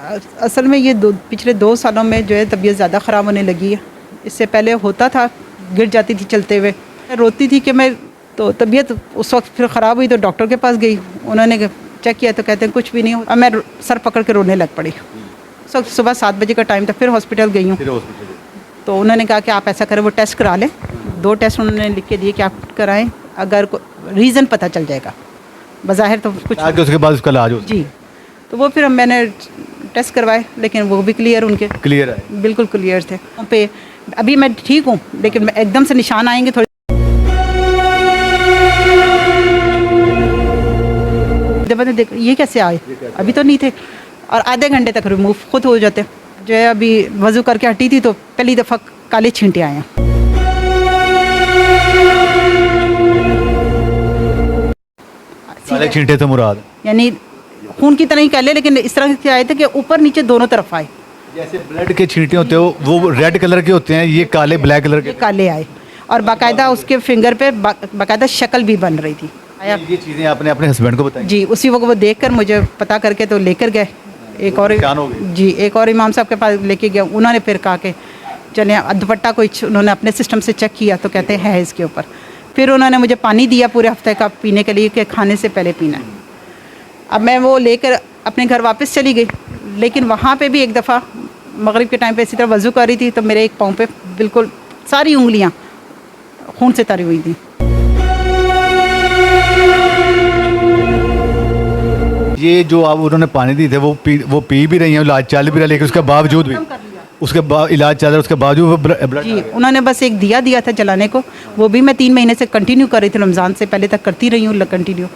असल में ये पिछले 2 सालों में जो है तबीयत ज़्यादा ख़राब होने लगी है। इससे पहले होता था, गिर जाती थी चलते हुए, रोती थी कि मैं, तो तबीयत उस वक्त फिर ख़राब हुई तो डॉक्टर के पास गई। उन्होंने चेक किया तो कहते हैं कुछ भी नहीं हो। अब मैं सर पकड़ के रोने लग पड़ी। सुबह 7 बजे का टाइम था, फिर हॉस्पिटल गई हूँ। तो उन्होंने कहा कि आप ऐसा करें, वो टेस्ट करा लें। 2 टेस्ट उन्होंने लिख के दिए कि आप कराएं, अगर रीज़न पता चल जाएगा। बज़ाहिर तो कुछ आगे उसके बाद उसका इलाज हो जी। तो वो फिर मैंने टेस्ट करवाए, लेकिन वो भी क्लियर है, बिल्कुल क्लियर थे। पे अभी मैं ठीक हूँ, लेकिन एकदम से निशान आएंगे थोड़ी देखो ये कैसे आए, अभी तो नहीं थे, और आधे घंटे तक रिमूव खुद हो जाते। जो है अभी वज़ू करके हटी थी तो पहली दफ़ा काले छींटे आए हैं। काले छींटे तो मुराद यानी खून की तरह ही कह ले, लेकिन इस तरह से आए थे कि ऊपर नीचे दोनों तरफ आए। जैसे ब्लड के छींटे होते हो वो रेड कलर के होते हैं, ये काले ब्लैक कलर के काले आए, और बाकायदा उसके फिंगर पे बाकायदा शक्ल भी बन रही थी। ये चीज़ें आपने अपने हस्बैंड को बताई? जी, उसी वक्त वो देखकर मुझे पता करके तो लेकर गए। एक और जी, एक और इमाम साहब के पास लेके गया। उन्होंने फिर कहा कि चले, दुपट्टा कुछ उन्होंने अपने सिस्टम से चेक किया तो कहते हैं है इसके ऊपर। फिर उन्होंने मुझे पानी दिया पूरे हफ्ते का पीने के लिए कि खाने से पहले पीना है। अब मैं वो लेकर अपने घर वापस चली गई, लेकिन वहाँ पे भी एक दफ़ा मगरिब के टाइम पे इसी तरह वज़ू कर रही थी तो मेरे एक पाँव पे बिल्कुल सारी उंगलियाँ खून से तरी हुई थी। ये जो आप उन्होंने पानी दी थे वो पी भी रही हैं, इलाज चल भी रहा है, लेकिन उसके बावजूद भी इलाज चल रहा है, उसके बावजूद ब्लड जी, उन्होंने बस एक दिया था जलाने को, वो भी मैं 3 महीने से कंटिन्यू कर रही थी, रमज़ान से पहले तक करती रही हूँ कंटिन्यू।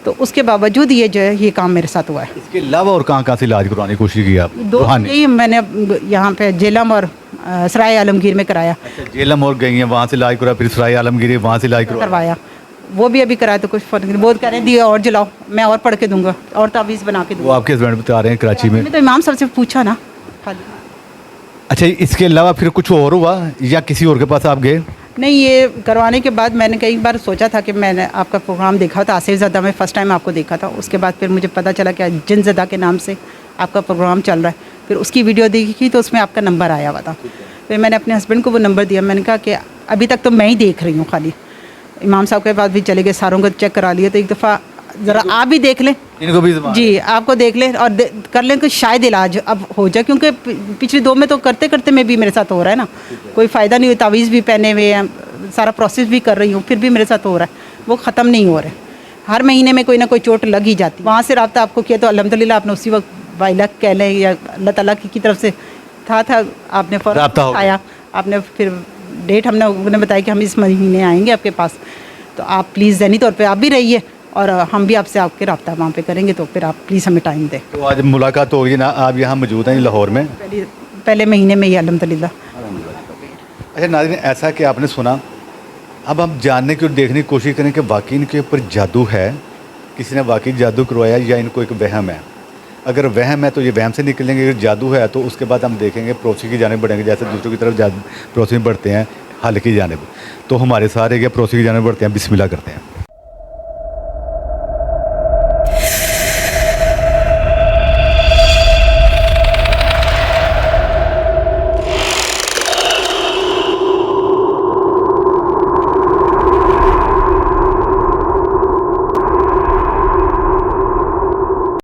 तो उसके बावजूद ये जो है ये काम मेरे साथ हुआ है। इसके अलावा और कहाँ से इलाज करवाने की कोशिश की आप? 2 यही मैंने यहाँ पे जेलम और सराय आलमगीर में कराया। जेलम और गई हैं, वहाँ से इलाज करा, फिर सराय आलमगीर वहाँ से इलाज करवाया, वो भी अभी कराया तो कुछ फर्क नहीं। बहुत कह रहे हैं दिए और जलाओ, मैं और पढ़ के दूंगा और तावीज़ बना के दूंगा। वो आपके हस्बैंड बता रहे हैं कराची में? तो इमाम साहब से पूछा ना। अच्छा, इसके अलावा फिर कुछ और हुआ या किसी और के पास आप गए? नहीं, ये करवाने के बाद मैंने कई बार सोचा था कि मैंने आपका प्रोग्राम देखा था, आसिफ ज़दा में फ़र्स्ट टाइम आपको देखा था। उसके बाद फिर मुझे पता चला कि जिन ज़दा के नाम से आपका प्रोग्राम चल रहा है। फिर उसकी वीडियो देखी तो उसमें आपका नंबर आया हुआ था। फिर मैंने अपने हस्बैंड को वो नंबर दिया। मैंने कहा कि अभी तक तो मैं ही देख रही हूँ खाली, इमाम साहब के पास भी चले गए, सारों को चेक करा लिया, तो एक दफ़ा ज़रा आप भी देख लें, इनको भी जी आपको देख लें और कर लें कि शायद इलाज अब हो जाए, क्योंकि पिछले 2 में तो करते करते में भी मेरे साथ हो रहा है ना, कोई फ़ायदा नहीं हुआ। तावीज़ भी पहने हुए हैं, सारा प्रोसेस भी कर रही हूँ, फिर भी मेरे साथ हो रहा है, वो ख़त्म नहीं हो रहा है। हर महीने में कोई ना कोई चोट लग ही जाती। वहाँ से रब्ता आपको किया तो अल्हम्दुलिल्लाह आपने उसी वक्त वाइला कह लें या अल्लाह ताला की तरफ से था आपने फ़ौरन आया। आपने फिर डेट उन्होंने बताया कि हम इस महीने आएंगे आपके पास, तो आप प्लीज़ ज़हनी तौर पे आप भी रहिए और हम भी आपसे आपके रब्ता वहाँ पे करेंगे, तो फिर आप प्लीज़ हमें टाइम दें। तो आज मुलाकात हो गई ना, आप यहाँ मौजूद हैं लाहौर में? पहले महीने में ही अल्हम्दुलिल्लाह। अच्छा नाज़रीन, ऐसा कि आपने सुना, अब हम जानने की और देखने की कोशिश करें कि वाकई इनके ऊपर जादू है, किसी ने वाकई जादू करवाया या इनको एक वहम है। अगर वहम है तो ये वहम से निकलेंगे, अगर जादू है तो उसके बाद हम देखेंगे पड़ोसी की जानिब बढ़ेंगे, जैसे दूसरों की तरफ पड़ोसी बढ़ते हैं हल की जानिब। तो हमारे सारे क्या पड़ोसी की जानिब बढ़ते हैं, बिस्मिल्लाह करते हैं।